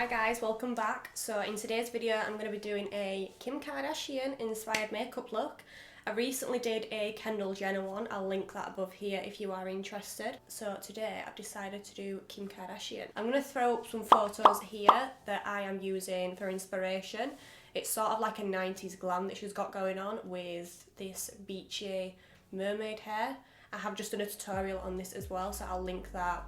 guys, welcome back. So in today's video I'm going to be doing a Kim Kardashian inspired makeup look. I recently did a Kendall Jenner one, I'll link that above here if you are interested. So today I've decided to do Kim Kardashian. I'm going to throw up some photos here that I am using for inspiration. It's sort of like a 90s glam that she's got going on with this beachy mermaid hair. I have just done a tutorial on this as well, so I'll link that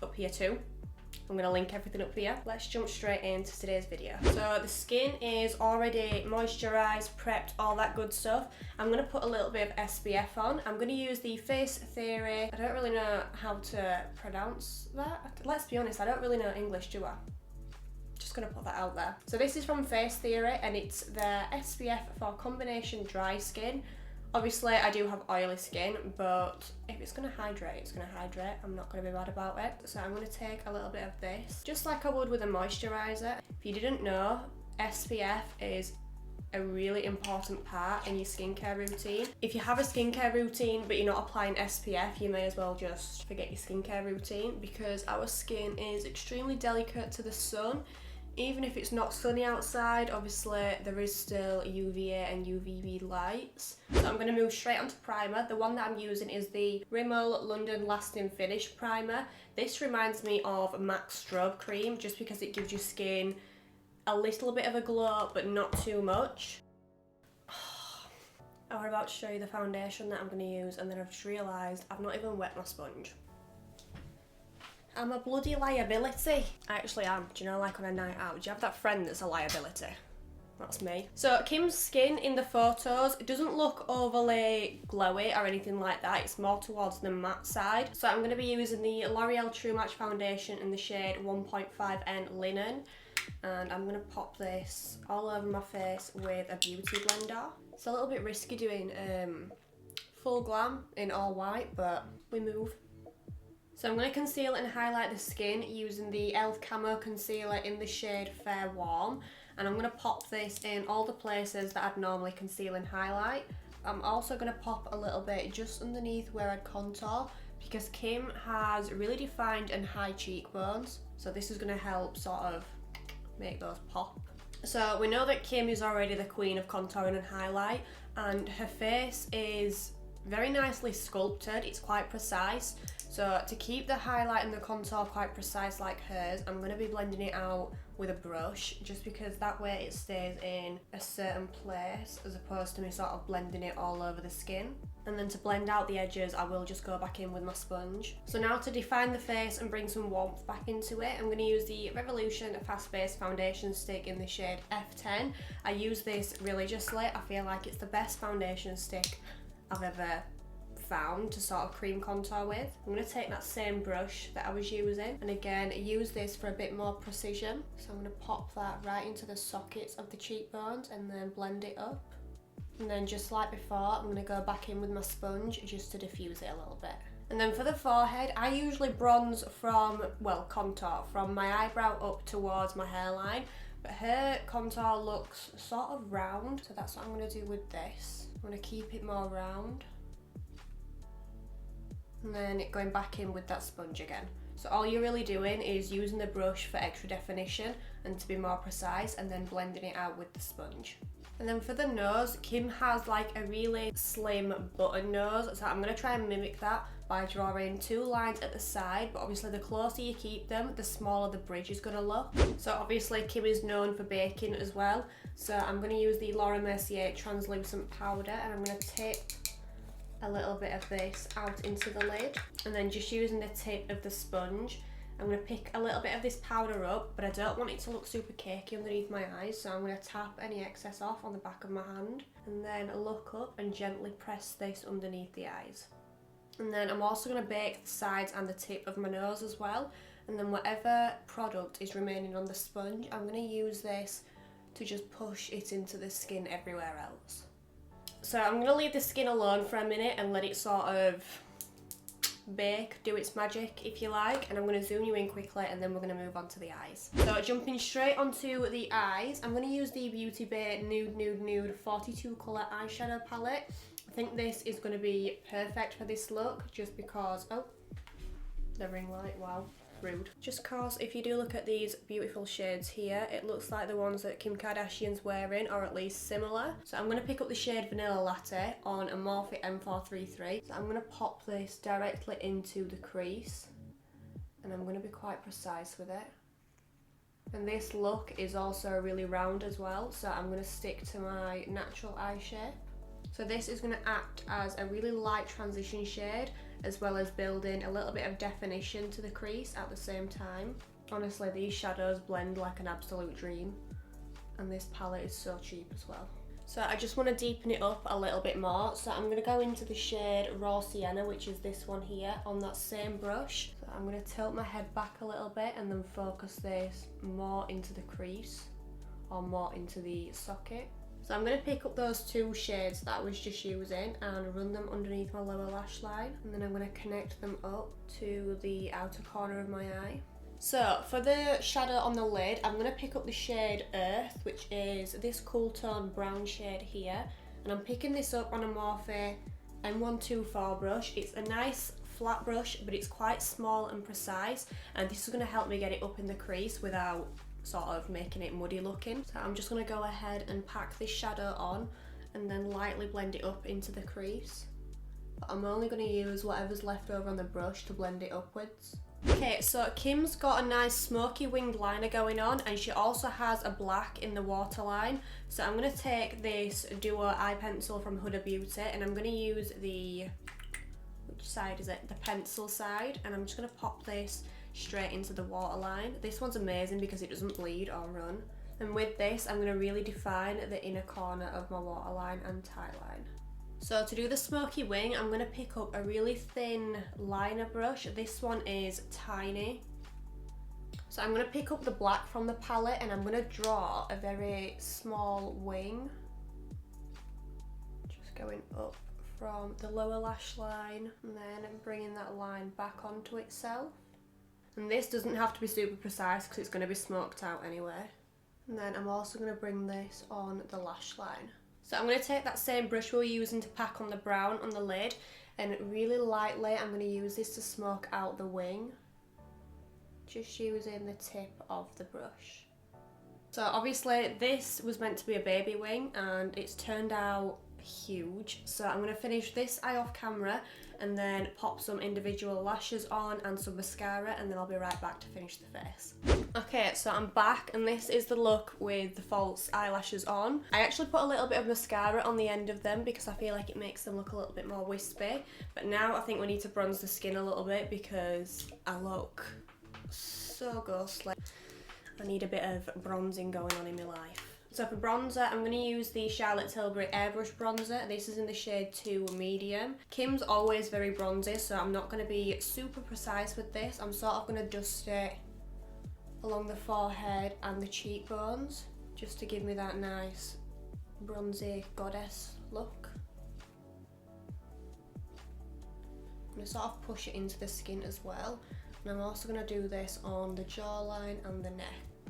up here too. I'm going to link everything up here. Let's jump straight into today's video. So the skin is already moisturised, prepped, all that good stuff. I'm going to put a little bit of SPF on. I'm going to use the Facetheory. I don't really know how to pronounce that. Let's be honest, I don't really know English, do I? Just going to put that out there. So this is from Facetheory and it's the SPF for combination dry skin. Obviously, I do have oily skin, but if it's going to hydrate, it's going to hydrate. I'm not going to be mad about it. So I'm going to take a little bit of this, just like I would with a moisturiser. If you didn't know, SPF is a really important part in your skincare routine. If you have a skincare routine, but you're not applying SPF, you may as well just forget your skincare routine because our skin is extremely delicate to the sun. Even if it's not sunny outside, obviously there is still UVA and UVB lights. So I'm going to move straight onto primer. The one that I'm using is the Rimmel London Lasting Finish Primer. This reminds me of MAC Strobe Cream just because it gives your skin a little bit of a glow but not too much. I'm about to show you the foundation that I'm going to use and then I've just realised I've not even wet my sponge. I'm a bloody liability. I actually am. Do you know, like on a night out, do you have that friend that's a liability? That's me. So Kim's skin in the photos, it doesn't look overly glowy or anything like that. It's more towards the matte side. So I'm going to be using the L'Oreal True Match foundation in the shade 1.5N Linen. And I'm going to pop this all over my face with a beauty blender. It's a little bit risky doing full glam in all white, but we move. So I'm going to conceal and highlight the skin using the e.l.f. Camo concealer in the shade Fair Warm. And I'm going to pop this in all the places that I'd normally conceal and highlight. I'm also going to pop a little bit just underneath where I'd contour because Kim has really defined and high cheekbones. So this is going to help sort of make those pop. So we know that Kim is already the queen of contouring and highlight and her face is very nicely sculpted. It's quite precise. So to keep the highlight and the contour quite precise like hers, I'm going to be blending it out with a brush just because that way it stays in a certain place as opposed to me sort of blending it all over the skin. And then to blend out the edges, I will just go back in with my sponge. So now to define the face and bring some warmth back into it, I'm going to use the Revolution Fast Base Foundation Stick in the shade F10. I use this religiously. I feel like it's the best foundation stick I've ever found to sort of cream contour with. I'm going to take that same brush that I was using and again use this for a bit more precision. So I'm going to pop that right into the sockets of the cheekbones and then blend it up. And then just like before, I'm going to go back in with my sponge just to diffuse it a little bit. And then for the forehead, I usually bronze from, well, contour from my eyebrow up towards my hairline. But her contour looks sort of round, so that's what I'm going to do with this. I'm going to keep it more round. And then going back in with that sponge again. So all you're really doing is using the brush for extra definition and to be more precise and then blending it out with the sponge. And then for the nose, Kim has like a really slim button nose, so I'm going to try and mimic that by drawing two lines at the side, but obviously the closer you keep them, the smaller the bridge is going to look. So obviously Kim is known for baking as well, so I'm going to use the Mercier translucent powder and I'm going to take a little bit of this out into the lid and then just using the tip of the sponge I'm going to pick a little bit of this powder up, but I don't want it to look super cakey underneath my eyes, so I'm going to tap any excess off on the back of my hand and then look up and gently press this underneath the eyes. And then I'm also going to bake the sides and the tip of my nose as well, and then whatever product is remaining on the sponge I'm going to use this to just push it into the skin everywhere else. So I'm going to leave the skin alone for a minute and let it sort of bake, do its magic if you like, and I'm going to zoom you in quickly and then we're going to move on to the eyes. So jumping straight onto the eyes, I'm going to use the Beauty Bay Nude 42 colour eyeshadow palette. I think this is going to be perfect for this look just because, oh, the ring light, wow. Rude. Just cause if you do look at these beautiful shades here, it looks like the ones that Kim Kardashian's wearing, or at least similar. So I'm going to pick up the shade Vanilla Latte on a Morphe M433. So I'm going to pop this directly into the crease, and I'm going to be quite precise with it. And this look is also really round as well, so I'm going to stick to my natural eye shape. So this is going to act as a really light transition shade, as well as building a little bit of definition to the crease at the same time. Honestly, these shadows blend like an absolute dream, and this palette is so cheap as well. So I just want to deepen it up a little bit more, so I'm going to go into the shade Raw Sienna, which is this one here, on that same brush. So I'm going to tilt my head back a little bit and then focus this more into the crease, or more into the socket. So I'm going to pick up those two shades that I was just using and run them underneath my lower lash line, and then I'm going to connect them up to the outer corner of my eye. So for the shadow on the lid, I'm going to pick up the shade Earth, which is this cool tone brown shade here, and I'm picking this up on a Morphe M124 brush. It's a nice flat brush, but it's quite small and precise, and this is going to help me get it up in the crease without sort of making it muddy looking. So I'm just going to go ahead and pack this shadow on and then lightly blend it up into the crease. But I'm only going to use whatever's left over on the brush to blend it upwards. Okay, so Kim's got a nice smoky winged liner going on, and she also has a black in the waterline. So I'm going to take this Duo eye pencil from Huda Beauty, and I'm going to use the, which side is it? The pencil side, and I'm just going to pop this straight into the waterline. This one's amazing because it doesn't bleed or run. And with this, I'm going to really define the inner corner of my waterline and tie line. So to do the smoky wing, I'm going to pick up a really thin liner brush. This one is tiny. So I'm going to pick up the black from the palette, and I'm going to draw a very small wing. Just going up from the lower lash line, and then bringing that line back onto itself. And this doesn't have to be super precise because it's going to be smoked out anyway. And then I'm also going to bring this on the lash line. So I'm going to take that same brush we were using to pack on the brown on the lid, and really lightly I'm going to use this to smoke out the wing. Just using the tip of the brush. So obviously this was meant to be a baby wing, and it's turned out huge. So I'm going to finish this eye off camera and then pop some individual lashes on and some mascara, and then I'll be right back to finish the face. Okay, so I'm back, and this is the look with the false eyelashes on. I actually put a little bit of mascara on the end of them because I feel like it makes them look a little bit more wispy, but now I think we need to bronze the skin a little bit because I look so ghostly. I need a bit of bronzing going on in my life. So for bronzer, I'm going to use the Charlotte Tilbury Airbrush bronzer. This is in the shade 2 medium. Kim's always very bronzy, so I'm not going to be super precise with this. I'm sort of going to dust it along the forehead and the cheekbones, just to give me that nice bronzy goddess look. I'm going to sort of push it into the skin as well. And I'm also going to do this on the jawline and the neck.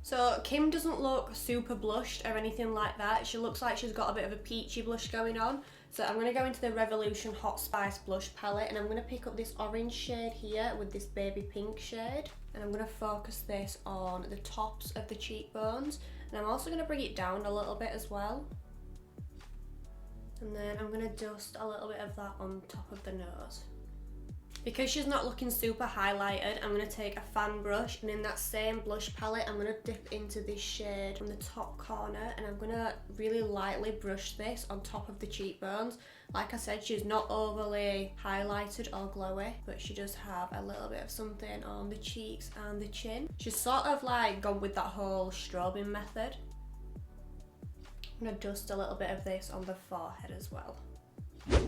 So Kim doesn't look super blushed or anything like that. She looks like she's got a bit of a peachy blush going on. So I'm going to go into the Revolution Hot Spice blush palette, and I'm going to pick up this orange shade here with this baby pink shade. And I'm going to focus this on the tops of the cheekbones. And I'm also going to bring it down a little bit as well. And then I'm going to dust a little bit of that on top of the nose. Because she's not looking super highlighted, I'm going to take a fan brush, and in that same blush palette I'm going to dip into this shade from the top corner, and I'm going to really lightly brush this on top of the cheekbones. Like I said, she's not overly highlighted or glowy, but she does have a little bit of something on the cheeks and the chin. She's sort of like gone with that whole strobing method. I'm going to dust a little bit of this on the forehead as well.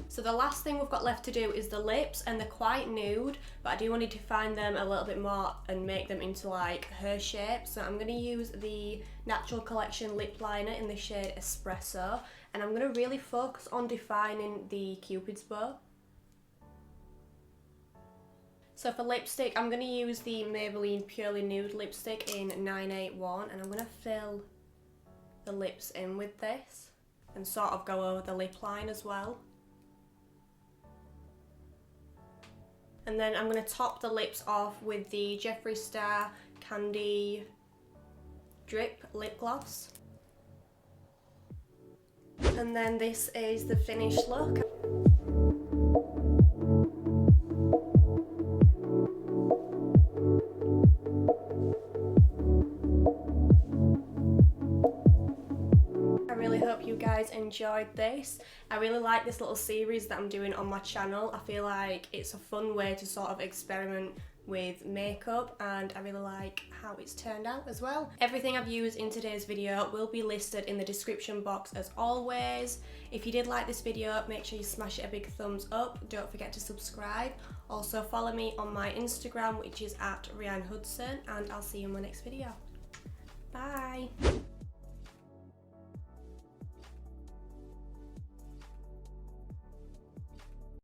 So the last thing we've got left to do is the lips, and they're quite nude, but I do want to define them a little bit more and make them into like her shape. So I'm going to use the Natural Collection lip liner in the shade Espresso, and I'm going to really focus on defining the Cupid's bow. So for lipstick, I'm going to use the Maybelline Purely Nude lipstick in 981, and I'm going to fill the lips in with this and sort of go over the lip line as well. And then I'm going to top the lips off with the Jeffree Star Candy Drip Lip Gloss. And then this is the finished look. I really hope you guys enjoyed this. I really like this little series that I'm doing on my channel. I feel like it's a fun way to sort of experiment with makeup, and I really like how it's turned out as well. Everything I've used in today's video will be listed in the description box as always. If you did like this video, make sure you smash it a big thumbs up. Don't forget to subscribe. Also follow me on my Instagram, which is @RianHudson, and I'll see you in my next video. Bye!